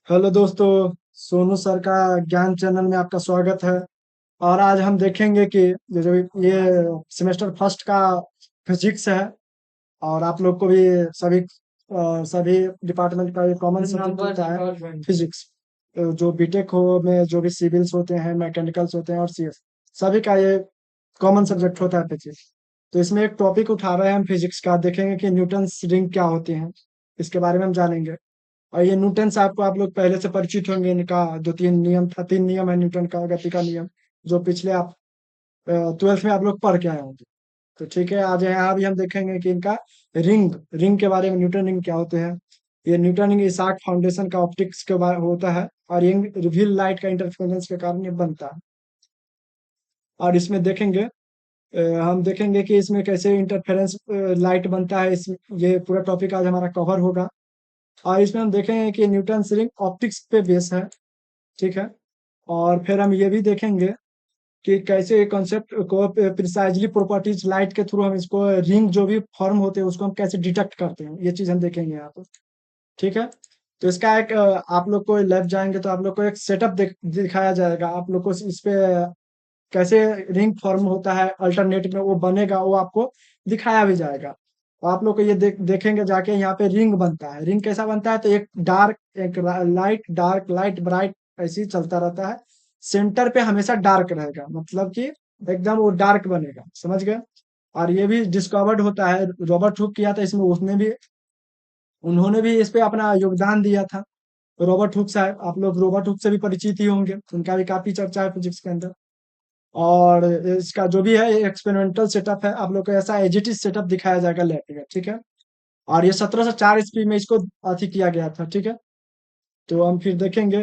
Hello दोस्तों। Sonu sir का ज्ञान चैनल में आपका स्वागत है। और आज हम देखेंगे कि ये सेमेस्टर फर्स्ट का फिजिक्स है। और आप लोग को भी सभी डिपार्टमेंट का ये कॉमन सब्जेक्ट होता है फिजिक्स। जो बीटेक हो में जो भी सिविल्स होते हैं, मैकेनिकल्स होते हैं और सीएस, सभी का ये कॉमन सब्जेक्ट होता है फिजिक्स। तो इसमें एक टॉपिक उठा रहे हैं हम फिजिक्स का, देखेंगे कि न्यूटन रिंग क्या होती हैं, इसके बारे में हम जानेंगे। और ये न्यूटन साहब को आप लोग पहले से परिचित होंगे, इनका जो तीन नियम है न्यूटन का, गति का नियम, जो पिछले आप 12th में आप लोग पढ़ के आए होंगे। तो ठीक है, आज यहाँ भी हम देखेंगे कि इनका रिंग रिंग के बारे में, न्यूटन रिंग क्या होते हैं। ये न्यूटन रिंग इसाक फाउंडेशन का ऑप्टिक्स के बारे होता है, और ये रिवील लाइट का इंटरफेरेंस के कारण ये बनता है। और इसमें देखेंगे, हम देखेंगे कि इसमें कैसे इंटरफेरेंस लाइट बनता है। इस ये पूरा टॉपिक आज हमारा कवर होगा। और इसमें हम देखेंगे कि न्यूटन रिंग ऑप्टिक्स पे बेस है। ठीक है। और फिर हम ये भी देखेंगे कि कैसे कॉन्सेप्ट को प्रिसाइजली प्रॉपर्टीज लाइट के थ्रू हम इसको रिंग जो भी फॉर्म होते हैं उसको हम कैसे डिटेक्ट करते हैं, ये चीज हम देखेंगे यहाँ पर। ठीक है। तो इसका एक आप लोग को लैब जाएंगे तो आप लोग को एक सेटअप दिखाया जाएगा। आप लोग को इस पे कैसे रिंग फॉर्म होता है अल्टरनेट में वो बनेगा, वो आपको दिखाया भी जाएगा। और आप लोग को ये देखेंगे जाके, यहाँ पे रिंग बनता है। रिंग कैसा बनता है, तो एक डार्क, एक लाइट, डार्क, लाइट, ब्राइट, ऐसे ही चलता रहता है। सेंटर पे हमेशा डार्क रहेगा, मतलब कि एकदम वो डार्क बनेगा, समझ गए। और ये भी डिस्कवर्ड होता है, रॉबर्ट हुक किया था इसमें, उसने भी, उन्होंने भी इस पे अपना योगदान दिया था। रॉबर्ट हुक साहब, आप लोग रॉबर्ट हुक से भी परिचित ही होंगे, उनका भी काफी चर्चा है फिजिक्स के अंदर। और इसका जो भी है एक्सपेरिमेंटल सेटअप है, आप लोग को ऐसा एजिटिव सेटअप दिखाया जाएगा लैब में। ठीक है। और ये 1704 ईस्वी में इसको अथी किया गया था। ठीक है। तो हम फिर देखेंगे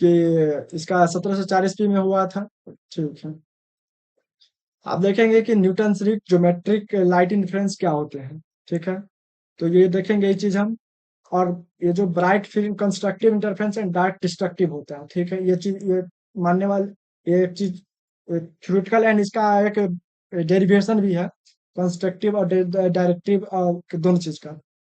कि इसका 1704 ईस्वी में हुआ था। ठीक है। आप देखेंगे कि न्यूटन ज्योमेट्रिक लाइट इंफरेंस क्या होते हैं। ठीक है। तो ये देखेंगे ये चीज हम। और ये जो bright film constructive interference and dark destructive होता है। ठीक है। ये चीज ये मानने वाले, ये एक चीज थ्योरेटिकल एंड इसका एक डेरिवेशन भी है, कंस्ट्रक्टिव और डायरेक्टिव दोनों चीज का।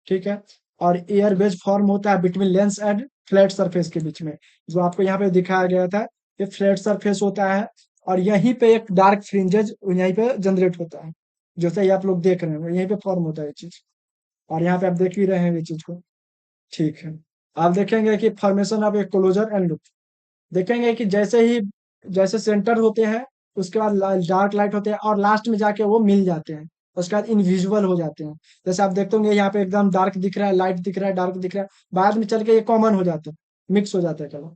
ठीक है। और एयर बेज फॉर्म होता है between lens and flat surface के बीच में, जो आपको यहाँ पे दिखाया गया था। ये फ्लैट सरफेस होता है, और यहीं पे एक डार्क फ्रिंजेज यहीं पे जनरेट होता है, जैसे ही आप लोग देख रहे हैं यहीं पे फॉर्म होता है ये चीज। और यहाँ पे आप देख ही रहे हैं ये चीज को। ठीक है। आप देखेंगे कि formation of A closer and loop, देखेंगे कि जैसे सेंटर होते हैं, उसके बाद डार्क लाइट होते हैं, और लास्ट में जाके वो मिल जाते हैं, उसके बाद इनविजिबल हो जाते हैं। जैसे आप देखते होंगे यहाँ पे एकदम डार्क दिख रहा है, लाइट दिख रहा है, डार्क दिख रहा है, बाद में चल के ये कॉमन हो जाते हैं, मिक्स हो जाते हैं कलर,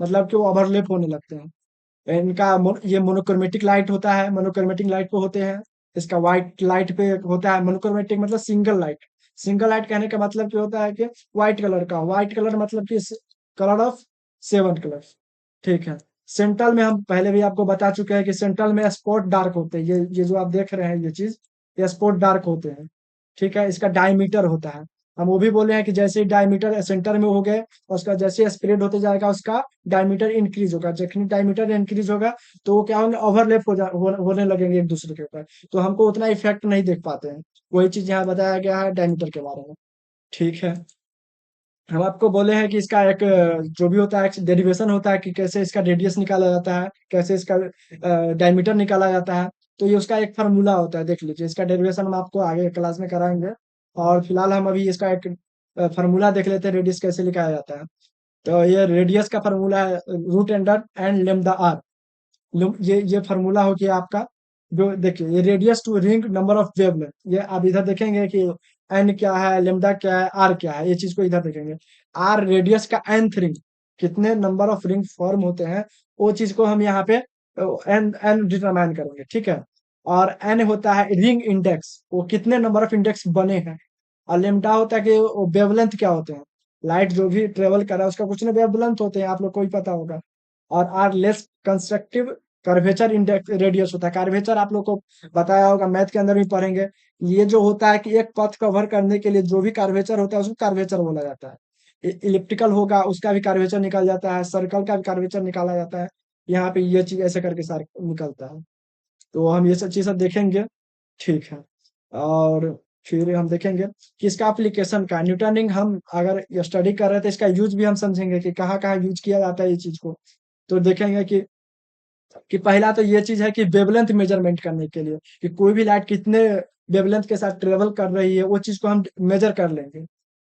मतलब कि वो ओवरलैप होने लगते हैं। ये मोनोक्रोमेटिक लाइट होता है, मोनोक्रोमेटिक लाइट पे होते हैं। इसका व्हाइट लाइट पे होता है, मोनोक्रोमेटिक मतलब सिंगल लाइट। सिंगल लाइट कहने का मतलब क्या होता है कि व्हाइट कलर का, व्हाइट कलर मतलब कि कलर ऑफ 7 कलर। ठीक है। सेंट्रल में हम पहले भी आपको बता चुके हैं कि सेंट्रल में स्पॉट डार्क होते हैं, ये जो आप देख रहे हैं ये चीज, ये स्पॉट डार्क होते हैं। ठीक है। इसका डायमीटर होता है, हम वो भी बोले हैं कि जैसे ही डायमीटर सेंटर में हो गए, और उसका जैसे स्प्रेड होते जाएगा उसका डायमीटर इंक्रीज होगा। जखनी डायमीटर इंक्रीज होगा तो वो क्या होंगे, ओवरलैप होने लगेंगे एक दूसरे के ऊपर, तो हमको उतना इफेक्ट नहीं देख पाते हैं। वही चीज यहाँ बताया गया है डायमीटर के बारे में। ठीक है। हम आपको बोले हैं कि इसका एक जो भी होता है डेरिवेशन होता है, कि कैसे इसका रेडियस निकाला जाता है, कैसे इसका डायमीटर निकाला जाता है। तो ये उसका एक फार्मूला होता है, देख लीजिए। इसका डेरिवेशन हम आपको आगे क्लास में कराएंगे। और फिलहाल हम अभी इसका एक फार्मूला देख लेते हैं, रेडियस कैसे निकाला जाता है। तो ये रेडियस का फार्मूला है root under n lambda R. ये फार्मूला हो गया आपका। जो देखिए, ये radius to ring number of wavelength, ये आप इधर देखेंगे कि एन क्या है, लेमडा क्या है, आर क्या है, ये चीज को इधर देखेंगे। आर रेडियस का nth रिंग, कितने नंबर ऑफ रिंग फॉर्म होते हैं, वो चीज को हम यहाँ पे एन एन डिटरमाइन करेंगे। ठीक है। और एन होता है रिंग इंडेक्स, वो कितने नंबर ऑफ इंडेक्स बने हैं। और लेमडा होता है कि वेवलेंथ क्या होते हैं, लाइट जो भी ट्रेवल कर रहा है उसका कुछ ना वेवलेंथ होते हैं, आप लोग को ही पता होगा। और R less constructive curvature index radius होता है। कर्वेचर आप लोग को बताया होगा, मैथ के अंदर भी पढ़ेंगे। ये जो होता है कि एक पथ कवर करने के लिए जो भी कर्वेचर होता है उसको कर्वेचर बोला जाता है। इलिप्टिकल होगा उसका भी कर्वेचर निकल जाता है, सर्कल का भी कर्वेचर निकाला जाता है। यहाँ पे ये चीज ऐसे करके सारे निकलता है। तो हम ये सब चीज सब देखेंगे। ठीक है। और फिर हम देखेंगे कि इसका एप्लीकेशन का न्यूटन रिंग हम अगर स्टडी कर रहे थे, इसका यूज भी हम समझेंगे कि कहाँ-कहाँ यूज किया जाता है ये चीज़ को। तो देखेंगे कि पहला तो ये चीज़ है कि वेवलेंथ मेजरमेंट करने के लिए, कि कोई भी लाइट कितने वेवलेंथ के साथ ट्रेवल कर रही है, वो चीज़ को हम मेजर कर लेंगे।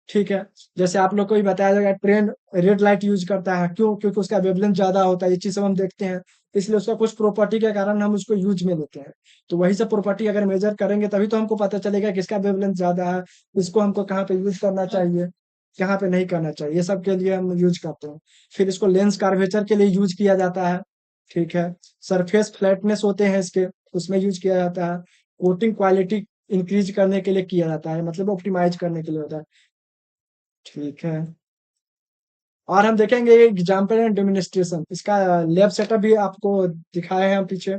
ठीक है? जैसे आप लोग को भी बताया जाएगा, ट्रेन रेड लाइट यूज़ करता है, क्यों? क्योंकि उसका वेवलेंथ ज़्यादा होता है, ये चीज़ सब हम देखते हैं। इसलिए उसका कुछ प्रॉपर्टी के कारण हम उसको यूज़ में लेते हैं। तो वही सब प्रॉपर्टी अगर मेजर करेंगे तभी तो हमको पता चलेगा कि इसका वेवलेंथ ज़्यादा है, इसको हमको कहाँ पे यूज़ करना चाहिए, कहाँ पे नहीं करना चाहिए, ये सब के लिए हम यूज़ करते हैं। फिर इसको लेंस कर्वेचर के लिए यूज़ किया जाता है। ठीक है? सरफेस फ्लैटनेस होते हैं इसके, उसमें यूज़ किया जाता है। कोटिंग क्वालिटी इंक्रीज़ करने के लिए किया जाता है, मतलब ऑप्टिमाइज़ करने के लिए होता है। ठीक है। और हम देखेंगे एग्जाम्पल एंड डेमोन्स्ट्रेशन, इसका लैब सेटअप भी आपको दिखाए हैं हम पीछे,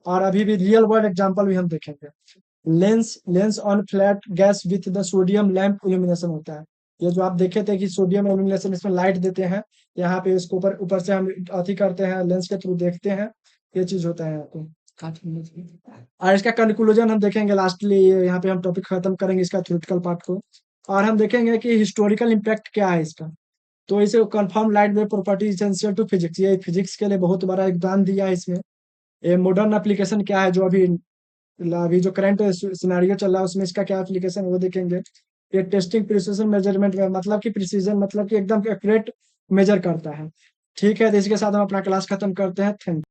और अभी भी रियल वर्ल्ड एग्जाम्पल भी हम देखेंगे। Lens lens on flat gas with the sodium lamp illumination होता है। ये जो आप देखे थे कि सोडियम इल्यूमिनेशन, इसमें लाइट देते हैं, यहाँ पे इसको ऊपर ऊपर से हम अथी करते हैं, लेंस के थ्रू देखते हैं, ये चीज होता है यहाँ पे। और इसका कंक्लूजन हम देखेंगे लास्टली, यहाँ पे हम टॉपिक खत्म करेंगे इसका थ्योरेटिकल पार्ट को, और हम देखेंगे कि हिस्टोरिकल इम्पैक्ट क्या है इसका। तो इसे confirm light wave property essential to physics, ये फिजिक्स के लिए बहुत बड़ा योगदान दिया है इसमें। ये मॉडर्न एप्लीकेशन क्या है, जो अभी जो करंट सिनेरियो चल रहा है उसमें इसका क्या एप्लीकेशन है वो देखेंगे। ये टेस्टिंग प्रिसीजन मेजरमेंट में, मतलब कि प्रिसीजन मतलब कि एकदम एक्यूरेट मेजर करता है। ठीक है, तो इसके साथ हम अपना क्लास खत्म करते हैं। थैंक